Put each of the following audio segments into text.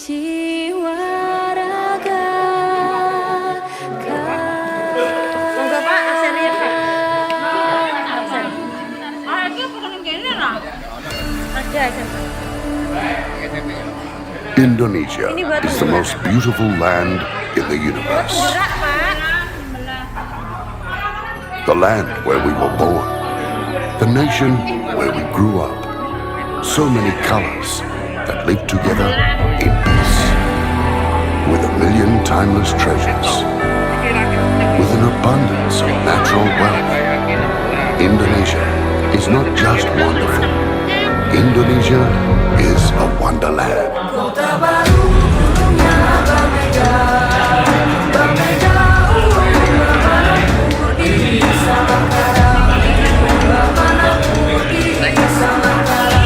jiwa raga. Monggo Pak, asalnya Pak. Iki kurang kene lah. Ada. Indonesia is the most beautiful land in the universe. Gerak Pak. The land where we were born. The nation where we grew up. So many colors that live together in peace. With a million timeless treasures. With an abundance of natural wealth. Indonesia is not just wonderful. Indonesia is a wonderland. Kota baru gunungnya berbeda, berbeda mana putih Samangkara, mana putih Samangkara.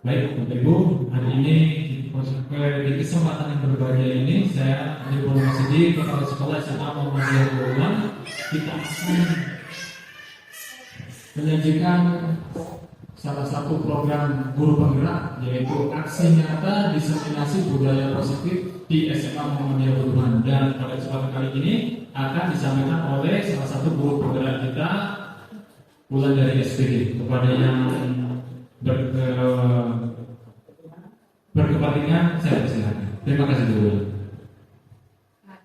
Baik, Bapak Ibu, hari ini di kesempatan yang berbahagia ini saya Ibu Masidi, Kepala Sekolah SMA Muhammadiyah Buluan, kita akan menyajikan salah satu program guru penggerak, yaitu aksi nyata diseminasi budaya positif di SMA Muhammadiyah Buluan. Dan pada kesempatan kali ini akan disampaikan oleh salah satu guru penggerak kita, Bulan dari SPD. Kepada yang berkepentingan saya persilakan. Terima kasih dulu.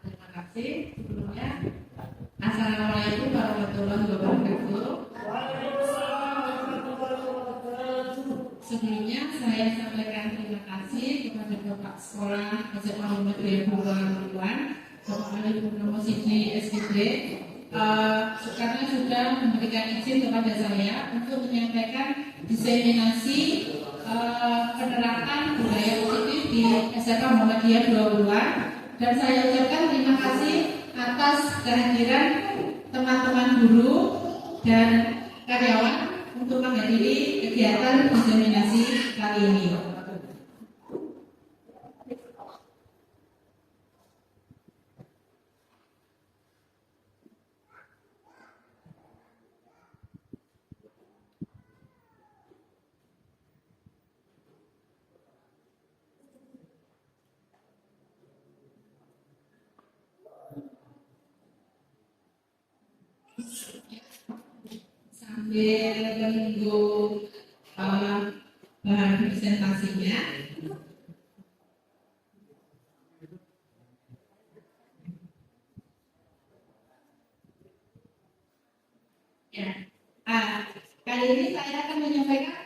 Terima kasih. Sebelumnya, Assalamualaikum warahmatullahi wabarakatuh. Sebelumnya saya sampaikan terima kasih kepada Bapak Sekolah SMA Muhammadiyah Buluan, Bapak Ali Purnomo Sidney SPD, karena sudah memberikan izin kepada saya untuk menyampaikan diseminasi penerapan budaya positif di SMA Muhammadiyah Buluan, dan saya ucapkan terima kasih atas kehadiran teman-teman guru dan karyawan untuk menghadiri kegiatan diseminasi kali ini. Sambil menunggu bahan presentasinya, ya, kali ini saya akan menyampaikan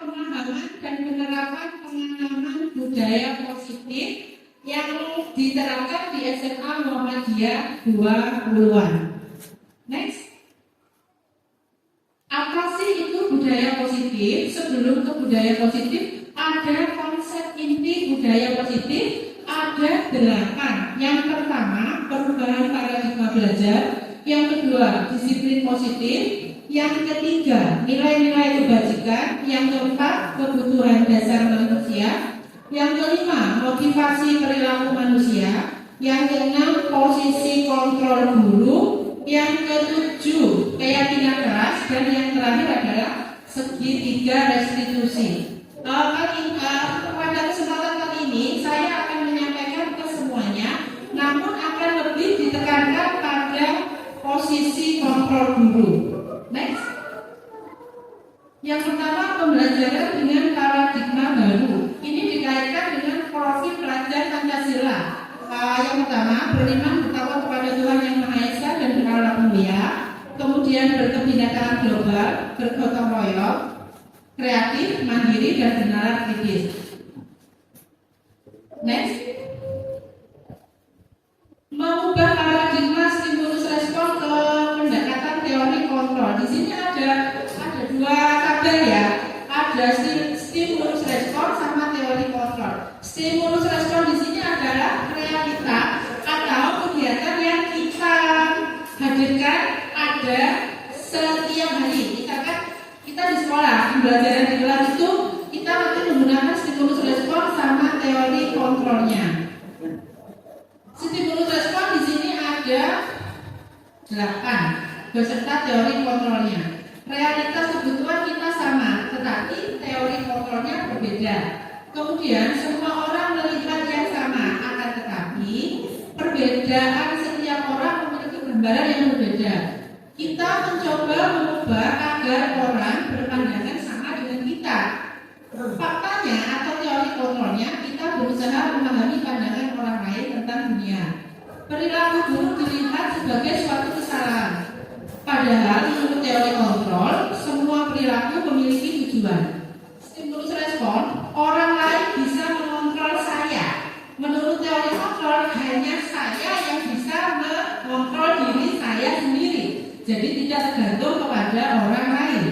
pemahaman dan penerapan pengalaman budaya positif yang diterapkan di SMA Muhammadiyah Buluan. Next. Apa sih itu budaya positif? Sebelum ke budaya positif, ada konsep inti budaya positif, ada 8. Yang pertama, perubahan paradigma belajar. Yang kedua, disiplin positif. Yang ketiga, nilai-nilai kebajikan. Yang keempat, kebutuhan dasar manusia. Yang kelima, motivasi perilaku manusia. Yang keenam, posisi kontrol guru. Yang ketujuh, keyakinan keras. Dan yang terakhir adalah segitiga restitusi. Pada kesempatan kali ini saya akan menyampaikan ke semuanya, namun akan lebih ditekankan pada posisi kontrol guru. Next. Yang pertama, pembelajaran dengan paradigma baru. Ini dikaitkan dengan profil pelajar Pancasila. Yang pertama, beriman bertakwa kepada Tuhan Yang Maha Esa dan berakhlak mulia. Kemudian berkebinekaan global, bergotong royong, kreatif, mandiri, dan bernalar kritis. Next. Mengubah paradigma stimulus respon ke pendekatan teori kontrol. Di sini ada dua kabar ya. Ada stimulus respon sama teori kontrol. Stimulus respon di sini adalah realitas Stimulus respon di sini ada 8 beserta teori kontrolnya. Realitas kebutuhan kita sama, tetapi teori kontrolnya berbeda. Kemudian semua orang melihat yang sama, akan tetapi perbedaan setiap orang memiliki gambaran yang berbeda. Kita mencoba mengubah agar orang berpandangan sama dengan kita. Faktanya atau teori kontrolnya, kita berusaha memahami pandangan orang lain tentang dunia. Perilaku buruk dilihat sebagai suatu kesalahan. Padahal menurut teori kontrol, semua perilaku memiliki tujuan. Stimulus respon, orang lain bisa mengontrol saya. Menurut teori kontrol, hanya saya yang bisa mengontrol diri saya sendiri. Jadi tidak tergantung kepada orang lain.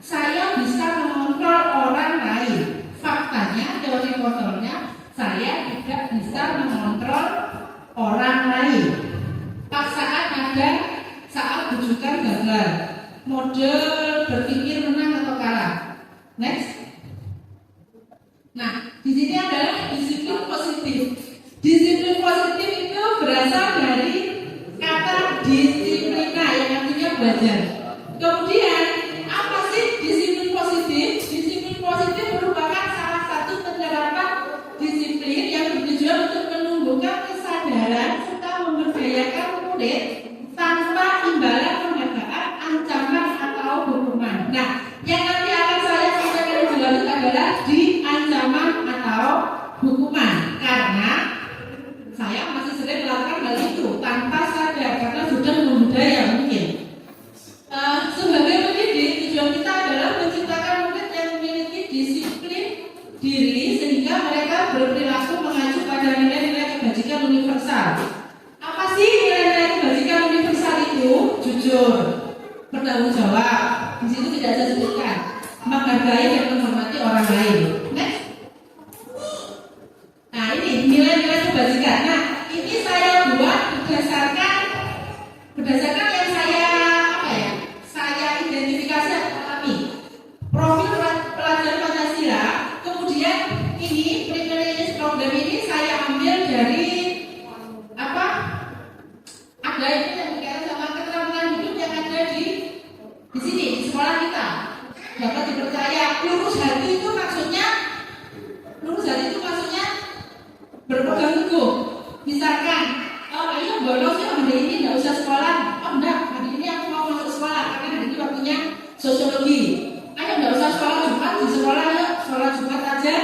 Saya bisa mengontrol orang lain. Faktanya, teori kontrolnya, saya tidak bisa mengontrol orang lain. Paksaan ada saat bujukan gagal. Model berpikir menang atau kalah. Next. Nah, di sini adalah disiplin positif. Disiplin positif itu berasal dari kata disiplina yang artinya belajar. Kemudian, apa sih disiplin positif? Disiplin positif merupakan salah satu penerapan disiplin yang bertujuan untuk menumbuhkan kesadaran serta memberdayakan murid tanpa imbalan penghargaan, ancaman atau hukuman. Nah, yang nanti akan saya sampaikan lebih lanjut adalah di ancaman atau hukuman, karena saya masih sering melakukan hal itu tanpa sadar karena sudah membudaya mungkin. Sebagai pendidik, tujuan kita adalah menciptakan murid yang memiliki disiplin diri sehingga mereka berperilaku mengacu pada nilai-nilai kebajikan universal. Apa sih nilai-nilai kebajikan universal itu? Jujur, bertanggung jawab. Di situ tidak saya sebutkan. Menghargai dan menghormati orang lain. Next. Nah, ini nilai-nilai kebajikan. Nah, ini saya buat berdasarkan yang saya identifikasi atau alami. Profil pelajar Pancasila. Kemudian ini privilege program ini saya ambil dari ada itu yang berkaitan sama keterampilan hidup yang ada di sini di sekolah kita. Dapat dipercaya. Lurus hati itu maksudnya berpegang teguh. Misalkan, ayo bolos ya hari ini nggak usah sekolah. Oh enggak, hari ini aku mau masuk sekolah karena hari ini waktunya sosiologi. Ayo nggak usah sekolah Jumat di sekolah, yuk sekolah Jumat aja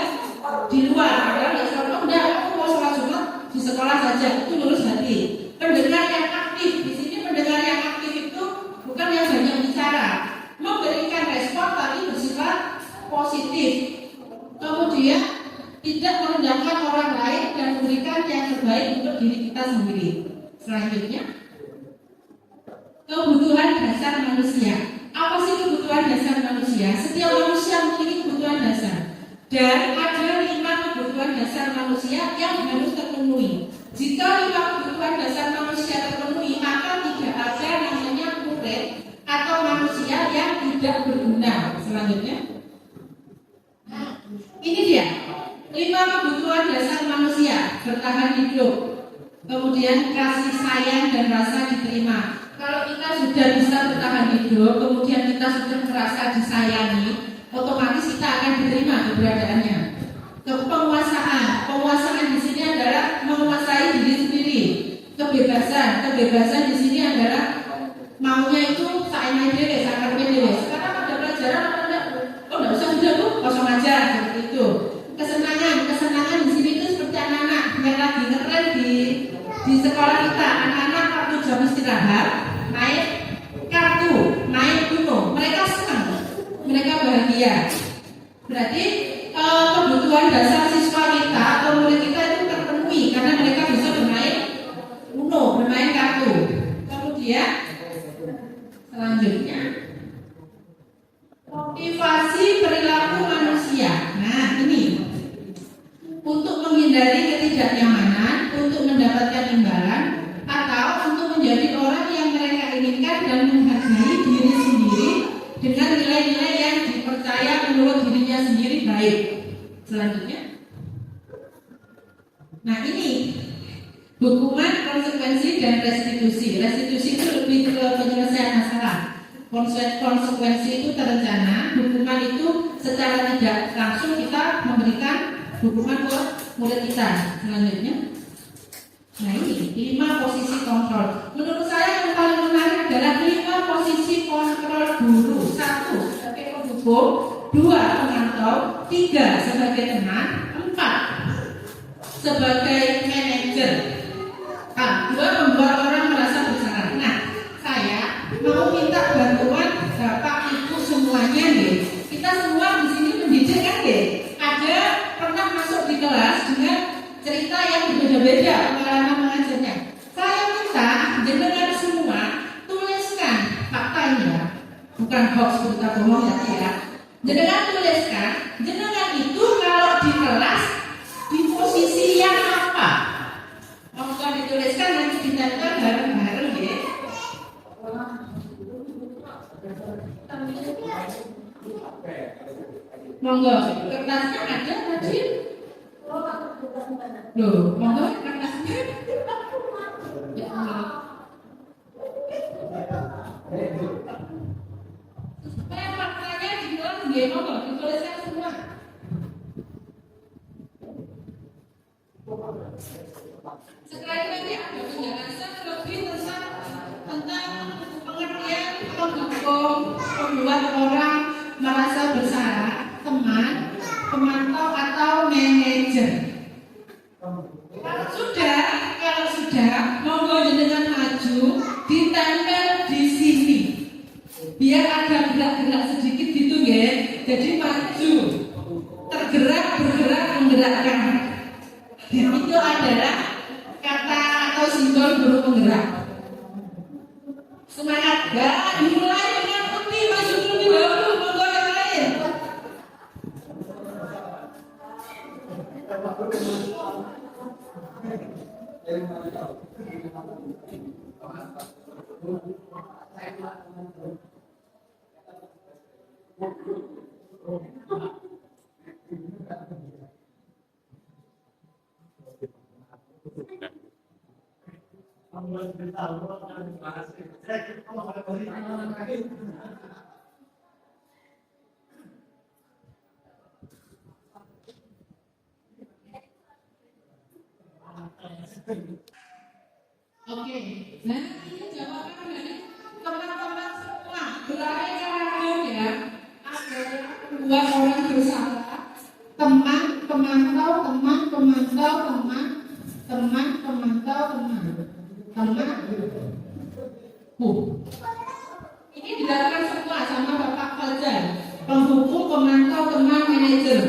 di luar. Padahal nggak sekolah. Oh enggak, aku mau sekolah Jumat di sekolah saja. Itu lurus hati. Pendengar yang aktif di sini, pendengar yang aktif itu bukan yang banyak bicara, memberikan respon tapi bersifat positif. Kemudian tidak merendahkan orang lain dan memberikan yang terbaik untuk diri kita sendiri. Selanjutnya, kebutuhan dasar manusia. Apa sih kebutuhan dasar manusia? Setiap manusia memiliki kebutuhan dasar. Dan ada 5 kebutuhan dasar manusia yang harus terpenuhi. Jika 5 kebutuhan dasar manusia terpenuhi, maka tidak ada namanya murid atau manusia yang tidak berguna. Selanjutnya, ini dia 5 kebutuhan dasar manusia: bertahan hidup, kemudian kasih sayang dan rasa diterima. Kalau kita sudah bisa bertahan hidup, kemudian kita sudah merasa disayangi, otomatis kita akan diterima keberadaannya. Penguasaan di sini adalah menguasai diri sendiri. Kebebasan di sini adalah maunya itu saya diri, saya diri. Sekarang ada pelajaran enggak usah sudah Bu, kosong aja seperti itu. Kesenangan di sini itu seperti anak-anak yang lagi ngetren di sekolah kita. Anak-anak waktu jam istirahat main kartu, main Uno, mereka senang, mereka bahagia. Berarti kebutuhan dasar siswa kita atau murid kita itu terpenuhi karena mereka bisa bermain Uno, bermain kartu. Kemudian selanjutnya, motivasi perilaku manusia. Nah, ini untuk menghindari ketidaknyamanan, untuk mendapatkan imbalan, atau untuk menjadi orang yang mereka inginkan dan menghargai diri sendiri dengan nilai-nilai yang dipercaya menurut dirinya sendiri baik. Selanjutnya, nah ini Hukuman, konsekuensi, dan restitusi. Restitusi itu lebih ke penyelesaian masalah. Konsekuensi itu terencana, hukuman itu secara tidak langsung kita memberikan hukuman ke murid kita. Selanjutnya, nah ini 5 posisi kontrol. Menurut saya yang paling menarik adalah 5 posisi kontrol guru. 1 sebagai pendukung, 2 pemantau, 3 sebagai teman, 4 sebagai manajer. 2 membuat orang merasa bersalah. Nah, saya mau minta bantuan Bapak Ibu semuanya nih. Kita semua di sini mendidik kan nih. Ada pernah masuk di kelas dengan cerita yang berbeda-beda pengalaman mengajarnya. Saya minta jenengan semua tuliskan faktanya, bukan hoax berita bohong ya. Jenengan tuliskan, jenengan itu kalau di kelas di posisi yang apa? Monggo dituliskan nanti ditempel bareng-bareng ya. Monggo, kertasnya ada tadi? Loh, monggo kertasnya. Ya Allah. Supaya faktanya di kelas dia monggo dituliskan semua. Sekali lagi ada penjelasan lebih tentang pengertian pendukung, membuat orang merasa bersalah, teman, pemantau atau manajer. Kalau sudah, monggo jenengan maju, ditempel di sini. Biar ada gerak-gerak sedikit gitu ya. Jadi maju, tergerak, bergerak, menggerakkan. Itu adalah kata atau simbol guru penggerak. Semangat gak? Dimulai dengan putih, maju terlebih dahulu, monggo yang lain. Oke, nah ini jawaban dari teman-teman semua. Berarti kalau ya ada 2 orang bersalah, teman, pemantau, teman, pemantau, teman, teman, pemantau, teman, teman. Ini dilakukan semua sama Bapak Fajar, penghukum, pemantau, teman, manajer.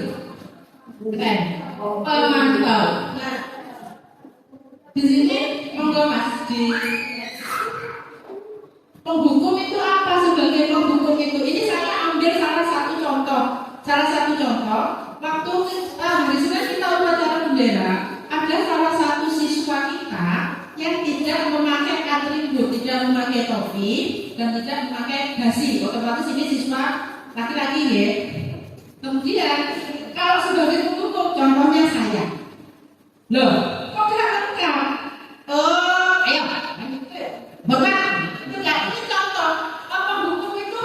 Pemantau. Nah, di sini monggo Mas di penghukum itu apa sebagai penghukum itu? Ini saya ambil salah satu contoh. Waktu hari Senin kita upacara bendera, ada salah satu siswa kita yang tidak memakai atribut, tidak memakai topi dan tidak memakai dasi. Otomatis ini siswa laki-laki ya. Kemudian kalau sebagai penghukum, contohnya saya. Loh, kok tidak lengkap? Oh, ayo, Bapak, enggak ini contoh. Apa hukum itu?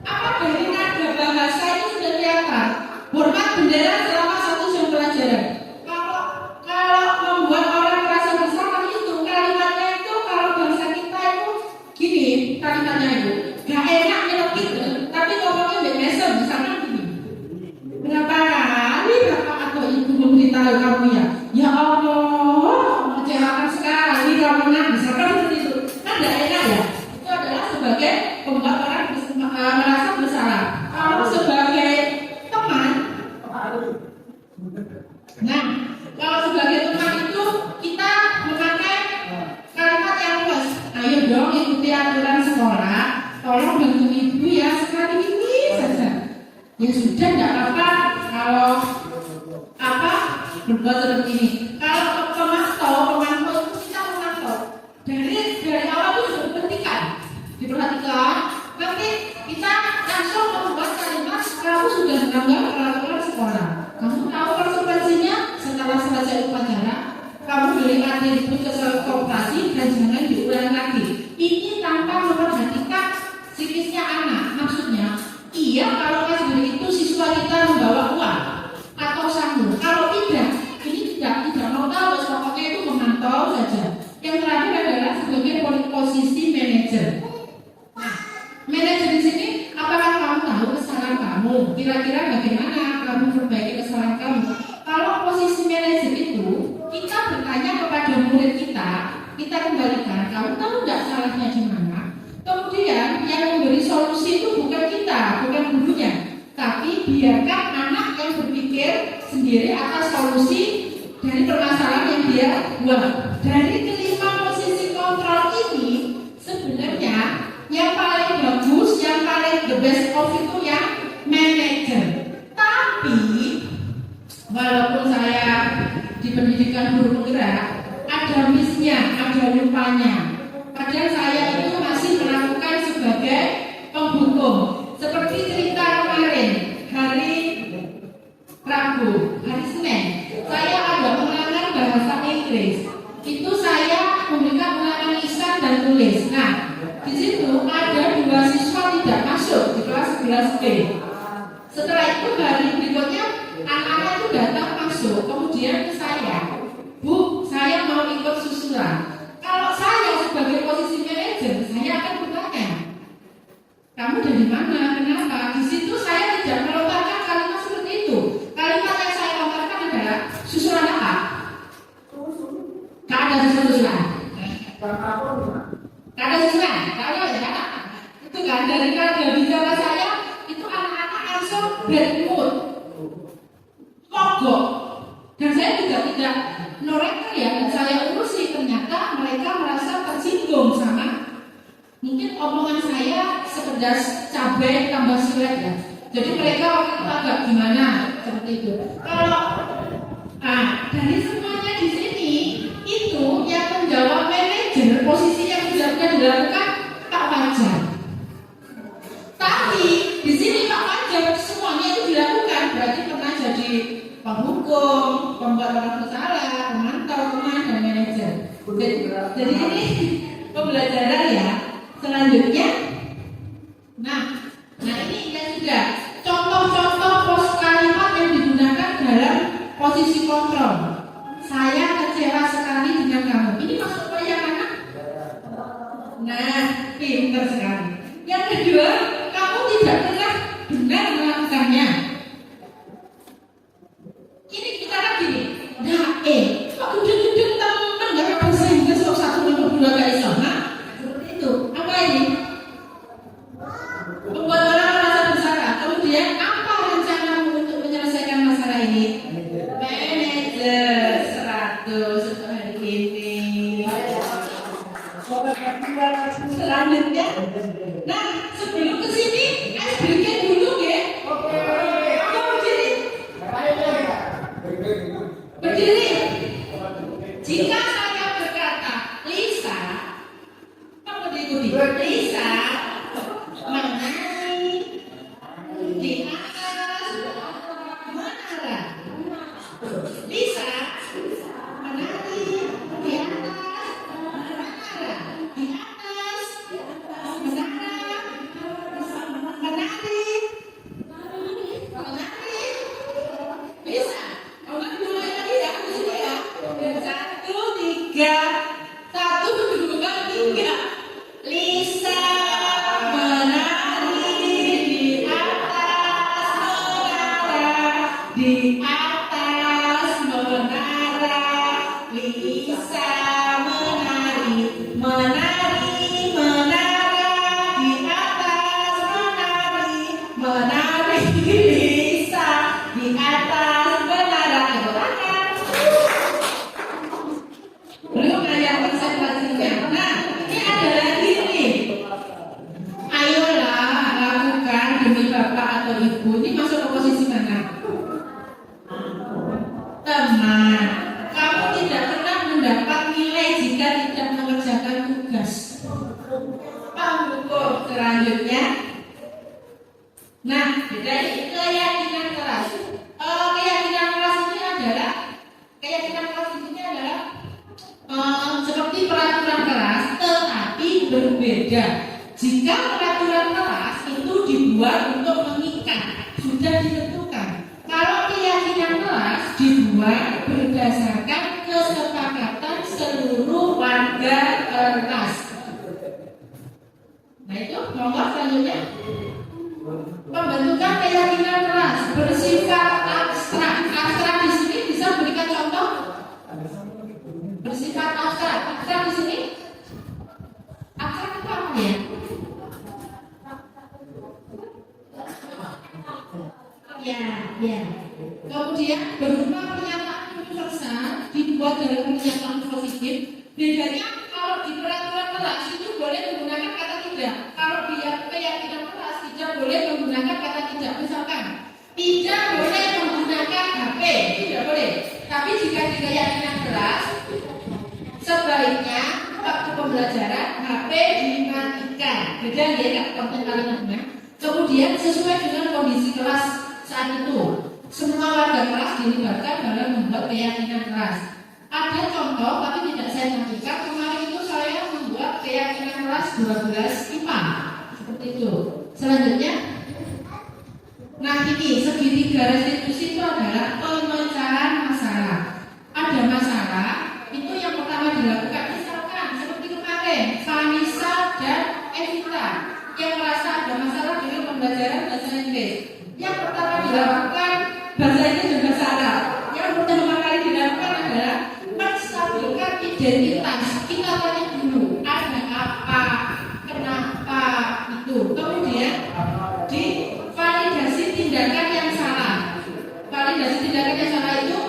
Apa dari nada bahasa itu sudah kelihatan. Hormat bendera selama 1 jam pelajaran. Kalau membuat orang merasa bersalah itu kalimatnya itu kalau bahasa kita itu gini kalimatnya itu gak enak nyelekit, tapi ngomongnya udah mesem misalkan gini. Berapa kali bapak atau ibu memberitahu kamu ya? Ya Allah, mengecewakan sekali kamu nak, misalkan seperti itu. Kan gak enak ya? Itu adalah sebagai membuat orang merasa bersalah. Kalau sebagai teman, nah, kalau sebagai teman itu kita memakai kalimat yang luas. Ayo dong ikuti aturan sekolah. Tolong bantu ibu ya sekali ini saja. Ya sudah, nggak apa-apa kalau berbuat seperti ini. Kalau kita kembalikan. Kamu tahu nggak salahnya di mana? Kemudian yang memberi solusi itu bukan kita, bukan gurunya, tapi biarkan anak yang berpikir sendiri atas solusi dari permasalahan yang dia buat. Dari kelima posisi kontrol ini, sebenarnya yang paling bagus, yang paling the best of itu yang manager. Tapi walaupun saya di pendidikan guru penggerak, ada miss-nya, ada lupanya. Padahal saya itu masih melakukan sebagai penghukum. Seperti cerita kemarin, hari Rabu, hari Senin, saya ada pengulangan bahasa Inggris. Itu saya memberikan pengulangan lisan dan tulis. Nah, di situ ada 2 siswa tidak masuk di kelas 11B. Setelah itu hari berikutnya anak-anak itu datang masuk, kemudian ke saya, Bu, saya mau ikut susulan. Kalau saya sebagai posisi manajer, saya akan bertanya, kamu dari mana? Kenapa? Di situ saya tidak melontarkan kalimat seperti itu. Kalimat yang saya lontarkan adalah susulan apa? Tak ada susulan. Tak ada susulan. Kalau ya, itu kan dari nada bicara saya, itu anak-anak langsung bad mood, mogok. Dan saya juga tidak noreka ya, dan saya urusi. Ternyata mereka merasa tersinggung sama mungkin omongan saya sepedas cabai tambah silet ya. Jadi mereka waktu itu agak gimana seperti itu. Kalau dari semuanya di sini itu yang menjawab manajer, posisi yang tidak dilakukan Pak Fajar. Tapi di sini Pak Fajar semuanya itu dilakukan, berarti pernah jadi penghukum, pembuat orang bersalah, pemantau, teman, dan manajer. Jadi ini pembelajaran ya. Selanjutnya, nah ini ya sudah contoh-contoh pos kalimat yang digunakan dalam posisi kontrol. Saya kecewa sekali dengan kamu. Ini masuk ke yang mana? Nah, pintar sekali. Yang kedua, kamu tidak pernah benar melakukannya. Ini kita lagi nih. Nah, kok gede-gede teman nggak bahasa Inggris kok 1 nomor 2 gak iso, nah? Seperti itu. Apa ini? Membuat orang merasa bersalah. Kemudian apa rencanamu untuk menyelesaikan masalah ini? Manajer 100 untuk hari ini. Selanjutnya, nah sebelum ke sini, bikin dulu ya. Berdiri. Jika saya berkata, Lisa, kamu diikuti. Lisa menari di atas menara. Lisa menari di atas menara. Di atas menara. Menari. Bisa. Orang mulai lagi ya, aku sini ya. 1, 3, 1, 2, 3. Lisa menari di atas menara. Di atas menara. Lisa menari, menari, menara. Di atas menari, menari. Lisa di atas menara. Belum ada konsentrasinya. Nah, ini ada lagi nih. Ayolah lakukan demi bapak atau ibu. Ini masuk ke posisi mana? Teman, kamu tidak pernah mendapat nilai jika tidak mengerjakan tugas. Penghukum selanjutnya. Nah, dari keyakinan keras. Keyakinan keras ini adalah seperti peraturan keras, tetapi berbeda. Jika peraturan keras itu dibuat untuk mengikat, sudah ditentukan. Kalau keyakinan keras dibuat berdasarkan kesepakatan seluruh warga kelas. Nah itu nomor selanjutnya. Pembentukan keyakinan keras bersifat abstrak. Abstrak di sini bisa berikan contoh. Bersifat abstrak. Abstrak di sini pernyataan positif. Bedanya kalau di peraturan kelas itu boleh menggunakan kata tidak. Kalau di keyakinan kelas tidak boleh menggunakan kata tidak. Misalkan tidak boleh menggunakan HP, tidak boleh. Tapi jika di keyakinan kelas sebaiknya waktu pembelajaran HP dimatikan. Beda ya konten kalimatnya. Kemudian sesuai dengan kondisi kelas saat itu, semua warga kelas dilibatkan dalam membuat keyakinan kelas. Ada contoh, tapi tidak saya sampaikan. Kemarin itu saya membuat keyakinan kelas 12 IPA seperti itu. Selanjutnya, nah ini segitiga restitusi itu adalah pemecahan masalah. Ada masalah, itu yang pertama dilakukan. Misalkan seperti kemarin, Vanessa dan Evita yang merasa ada masalah dengan pembelajaran bahasa Inggris. Yang pertama dilakukan bahasa Inggris dan bahasa Arab. Yang pertama kali dilakukan adalah menstabilkan identitas. Kita tanya dulu, ada apa, kenapa itu. Kemudian divalidasi tindakan yang salah. Validasi tindakan yang salah itu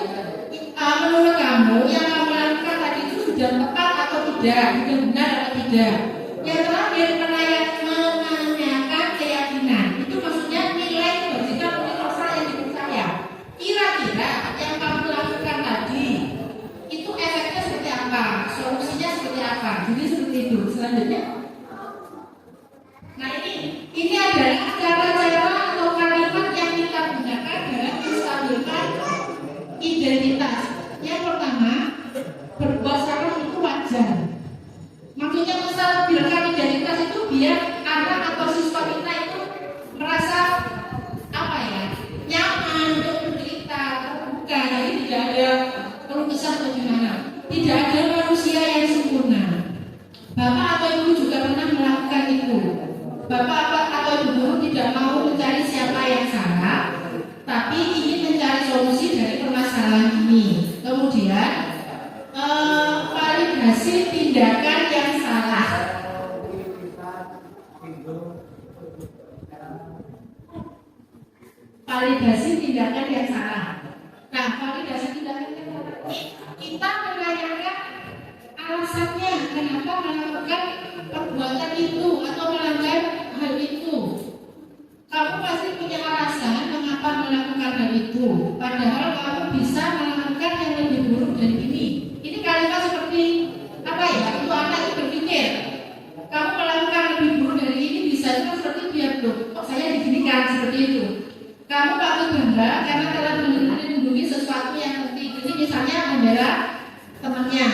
menurut kamu yang kamu lakukan tadi itu sudah tepat atau tidak, sudah benar atau tidak. Yang terakhir menanyakan keyakinan. Itu maksudnya nilai kebajikan universal yang dipercaya. Kira-kira yang kamu lakukan tadi itu efeknya seperti apa? Solusinya seperti apa? Jadi seperti itu. Selanjutnya, nah ini adalah cara-cara atau kalimat yang kita gunakan dalam menstabilkan identitas. Yang pertama, berbuat salah itu wajar. Maksudnya menstabilkan identitas itu biar anak atau siswa kita itu merasa apa ya, nyaman untuk bercerita, terbuka. Jadi tidak ada keluh kesah atau gimana. Tidak ada manusia yang sempurna. Bapak atau ibu juga pernah melakukan itu. Bapak atau ibu guru tidak mau mencari siapa yang salah, tapi ingin mencari solusi dari permasalahan ini. Kemudian validasi tindakan yang salah. Validasi tindakan yang salah. Nah, validasi tindakan yang salah. Kita menanyakan alasannya kenapa melakukan perbuatan itu atau melanggar hal itu. Kamu pasti punya alasan mengapa melakukan hal itu. Padahal kamu bisa melakukan yang lebih buruk dari ini. Ini kalimat seperti apa ya? Itu anak itu berpikir, kamu melakukan lebih buruk dari ini bisa itu seperti biar kok saya diginikan seperti itu. Kamu patut bangga karena telah melindungi sesuatu yang penting. Ini misalnya membela temannya.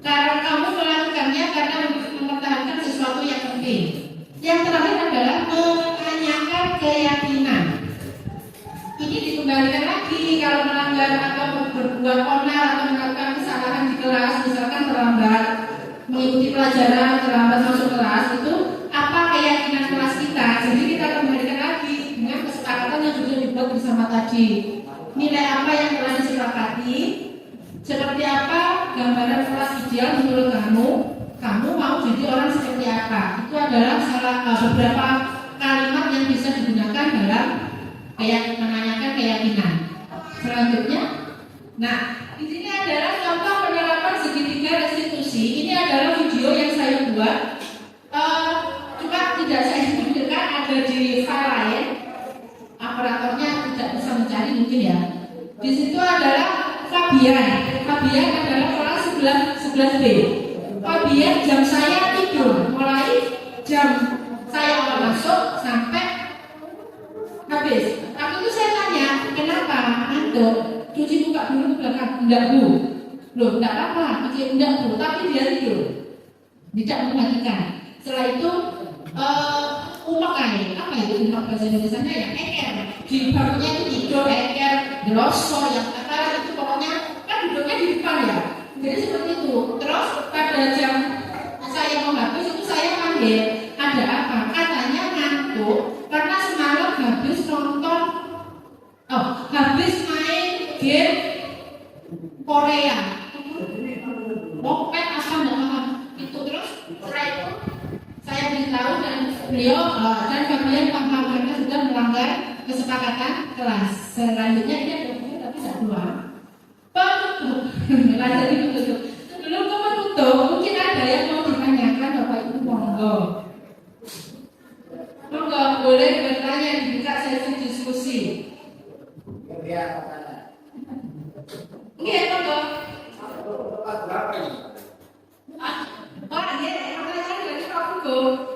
Karena kamu melakukannya karena mempertahankan sesuatu yang penting. Yang terakhir adalah menanyakan keyakinan. Ini dikembalikan lagi kalau melanggar atau berbuat onar atau melakukan kesalahan di kelas, misalkan terlambat mengikuti pelajaran, terlambat masuk kelas, itu apa keyakinan kelas kita. Jadi kita kembalikan lagi dengan kesepakatan yang sudah dibuat bersama tadi. Nilai apa yang telah disepakati, seperti apa gambaran kelas ideal menurut kamu. Kamu mau jadi orang seperti apa? Itu adalah beberapa kalimat yang bisa digunakan dalam menanyakan keyakinan. Selanjutnya, nah di sini adalah contoh penerapan segitiga restitusi. Ini adalah video yang saya buat. Cuma tidak saya tunjukkan, ada di file lain. Operatornya tidak bisa mencari mungkin ya. Di situ adalah Fabian. Fabian adalah kelas 11B. Fabian jam saya tidur, mulai jam saya awal masuk sampai habis. Tapi itu saya tanya, kenapa ngantuk? Cuci muka dulu ke belakang. Enggak bu, loh enggak apa-apa, cuci enggak bu, tapi dia tidur, tidak mematikan. Setelah itu umakai, apa itu umak bahasa Indonesia-nya ya? Eker. Di barunya itu tidur, eker, geloso, yang kata itu pokoknya kan duduknya di depan ya. Jadi seperti itu. Terus pada jam saya mau habis itu saya panggil, ada apa? Katanya ngantuk karena semalam habis nonton, habis main game Korea. Moped apa nggak paham? Itu terus setelah itu saya beritahu dan beliau dan Fabian paham karena sudah melanggar kesepakatan kelas. Selanjutnya ini ada tapi tidak dua.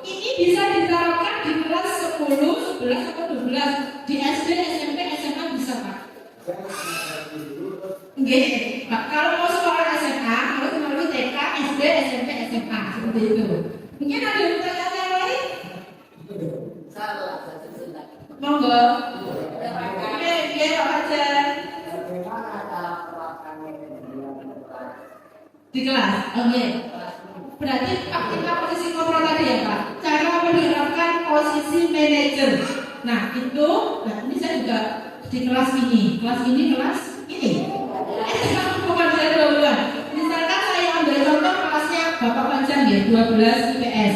Ini bisa diterapkan di kelas 10, 11, atau 12 di SD, SMP, SMA bisa Pak. Nggih, Pak. Kalau mau sekolah SMA harus melalui TK, SD, SMP, SMA seperti itu. Mungkin ada yang pertanyaan yang lain? Monggo. Oke, Pak Fajar. Di kelas, oke. Berarti aktifkan posisi kontrol tadi ya Pak. Cara menerapkan posisi manajer. Nah itu, ini saya juga di kelas ini. Kelas ini. Bukan saya duluan. Misalkan saya ambil contoh kelasnya Bapak Panjang ya, 12 IPS.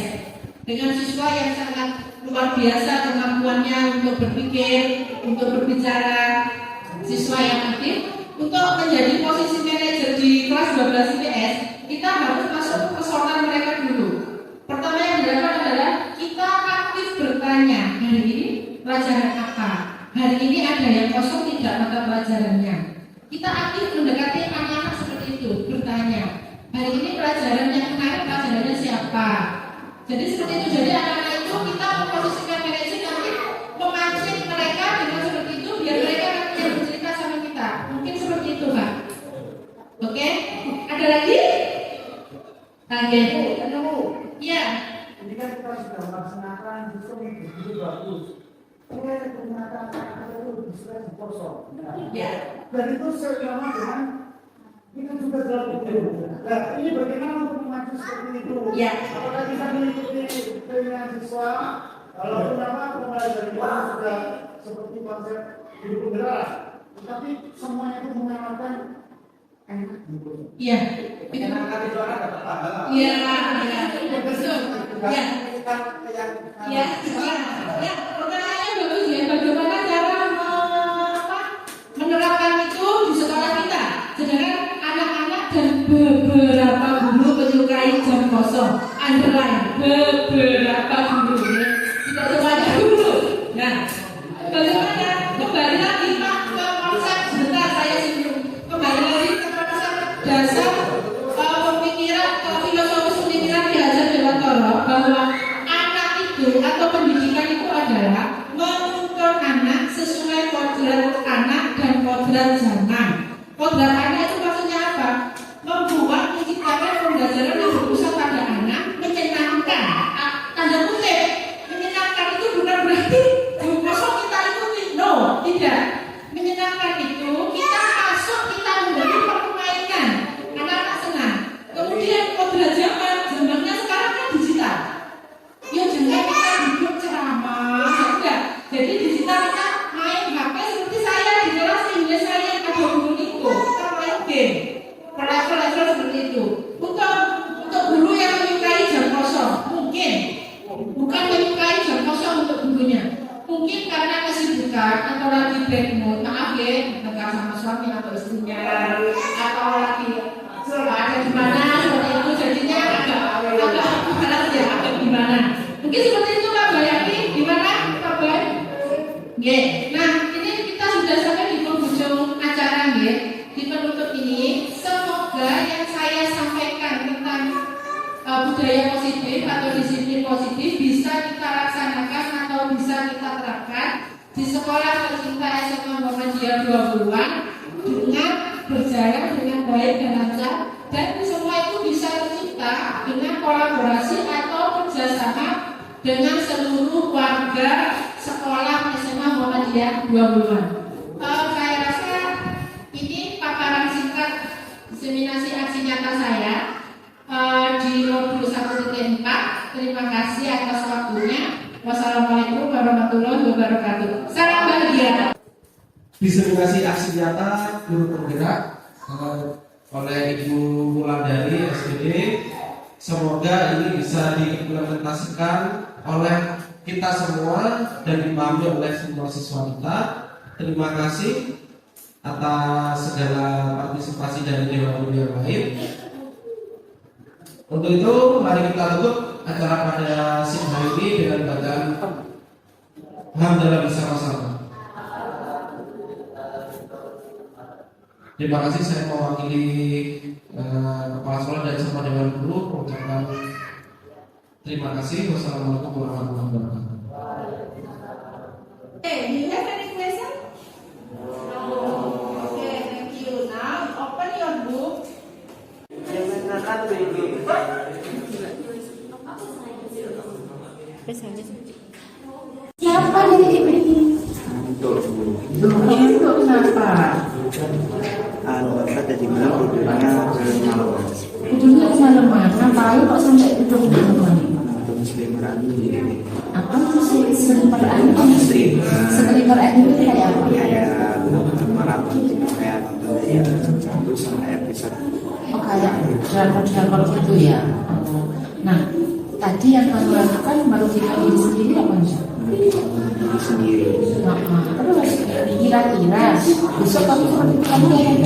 Dengan siswa yang sangat luar biasa kemampuannya untuk berpikir, untuk berbicara, siswa yang aktif. Untuk menjadi posisi manajer di kelas 12 IPS, kita harus masuk ke personal mereka dulu. Pertama yang dilakukan adalah kita aktif bertanya, hari ini pelajaran apa? Hari ini ada yang kosong tidak mata pelajarannya. Kita aktif mendekati anak-anak seperti itu, bertanya, hari ini pelajaran yang menarik pelajarannya siapa? Jadi seperti itu. Jadi anak-anak itu kita memposisikan manajer nanti memancing mereka dengan seperti itu biar mereka yang bercerita sama kita. Mungkin seperti itu Pak. Oke? Ada lagi? Oke. Iya. Ini kan kita sudah melaksanakan sistem yang begitu bagus. Ini ternyata itu bisa kosong. Ya. Dan itu selama dengan itu juga dilakukan. Nah, ini bagaimana untuk memacu seperti itu? Ya. Apakah kita mengikuti keinginan siswa? Kalau kenapa pembelajaran itu sudah seperti konsep hidup penggerak, tetapi semuanya itu mengenalkan enak gitu. Iya. Enak itu ada pahala. Iya, betul. Ya. Ya. Ya. Pertanyaannya bagus ya. Bagaimana cara menerapkan itu di sekolah kita? Sedangkan anak-anak dan beberapa guru menyukai jam kosong. Underline beberapa guru. Tidak semuanya guru. Nah, bagaimana? Kembali lagi Pak ke konsep sebentar saya singgung. Kembali lagi ke konsep dasar pemikiran filosofis pemikiran Ki Hajar Dewantara bahwa anak itu atau pendidikan itu adalah menuntun anak sesuai kodrat anak dan kodrat zaman. Kodrat anak itu maksudnya apa? Membuat menciptakan pembelajaran yang berpusat pada anak, menyenangkan. Tanda kutip, menyenangkan itu bukan berarti kosong kita ikuti. No, tidak. Menyenangkan itu kita masuk, kita memberi permainan, anak-anak senang. Kemudian kodrat zamannya sekarang kan digital. Ya jangan kita duduk ceramah, enggak. Jadi digital kita main HP seperti saya di kelas Inggris saya ada guru itu, kita main game. Level-level seperti itu. Untuk guru yang menyukai jam kosong, mungkin bukan menyukai jam kosong untuk gurunya. Mungkin karena kesibukan atau lagi break mood, maaf ya, tengah sama suami atau istrinya, atau lagi ada di mana seperti itu, jadinya agak gimana? Mungkin seperti itu Pak Bayati, gimana Pak Bay? Nah ini kita sudah sampai di penghujung acara ya. Di penutup ini, semoga yang saya sampaikan tentang budaya positif atau disiplin positif bisa kita laksanakan atau bisa kita terapkan di sekolah tercinta SMA Muhammadiyah 20-an dengan berjalan dengan baik dan lancar, dan semua itu bisa tercipta dengan kolaborasi atau kerjasama dengan seluruh warga sekolah SMA Muhammadiyah 20-an. Saya rasa ini paparan singkat diseminasi aksi nyata saya di modul 1.4. Terima kasih atas waktunya. Wassalamualaikum warahmatullahi wabarakatuh. Salam bahagia. Diseminasi aksi nyata guru penggerak oleh Ibu Wulandari SPD. Semoga ini bisa diimplementasikan oleh kita semua dan dipahami oleh semua siswa kita. Terima kasih atas segala partisipasi dari dewan yang lain. Untuk itu, mari kita tutup acara pada siang hari ini dengan bacaan hamdalah bersama-sama. Terima kasih, saya mewakili kepala sekolah dan semua dewan guru mengucapkan terima kasih. Wassalamualaikum warahmatullahi wabarakatuh. Okay, do you have any question? No. Okay, thank you. Now open your book. Siapa di titik ini? Ini untuk kenapa? Bapak tadi malam tidurnya malam. Tidurnya kemalaman. Ngapain kok sampai tidur di rumah? Nonton Selimeran di Apa tuh seliper anime? Seliper anime itu kayak apa? kayak maraton gitu, kayak nonton dari satu sampai episode. Oh kayak drakor gitu ya. Oh. Nah, tadi yang kamu lakukan merugikan diri sendiri apa enggak? Diri sendiri. Terus kira-kira besok kamu kayak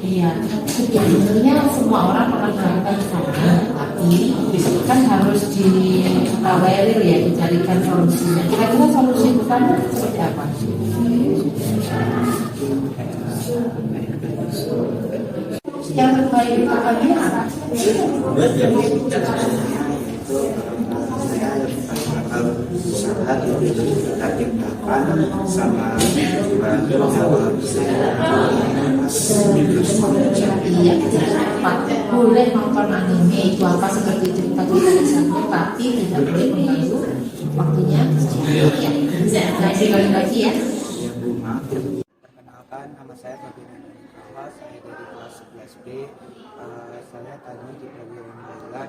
iya, sebenarnya semua orang pernah melakukan sama, tapi kan harus ditawarir ya, dicarikan solusinya. Kira-kira solusi itu kan seperti apa? Yang terbaik itu apa? Saya bakal usaha gitu, tinggalkan sama Iya, Pak. Boleh nonton anime itu apa seperti cerita kita di sana, tapi tidak boleh mengganggu waktunya. Ya, saya sekali lagi ya. Perkenalkan, nama saya Ferdinand Rahmat, saya dari kelas 11B. Saya tadi di pelajaran bulan sempat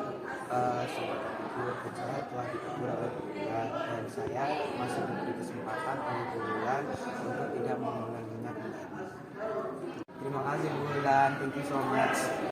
saya telah ditegur oleh bulan, dan saya masih diberi kesempatan oleh bulan untuk tidak mengulanginya kembali. Terima kasih bulan, thank you so much.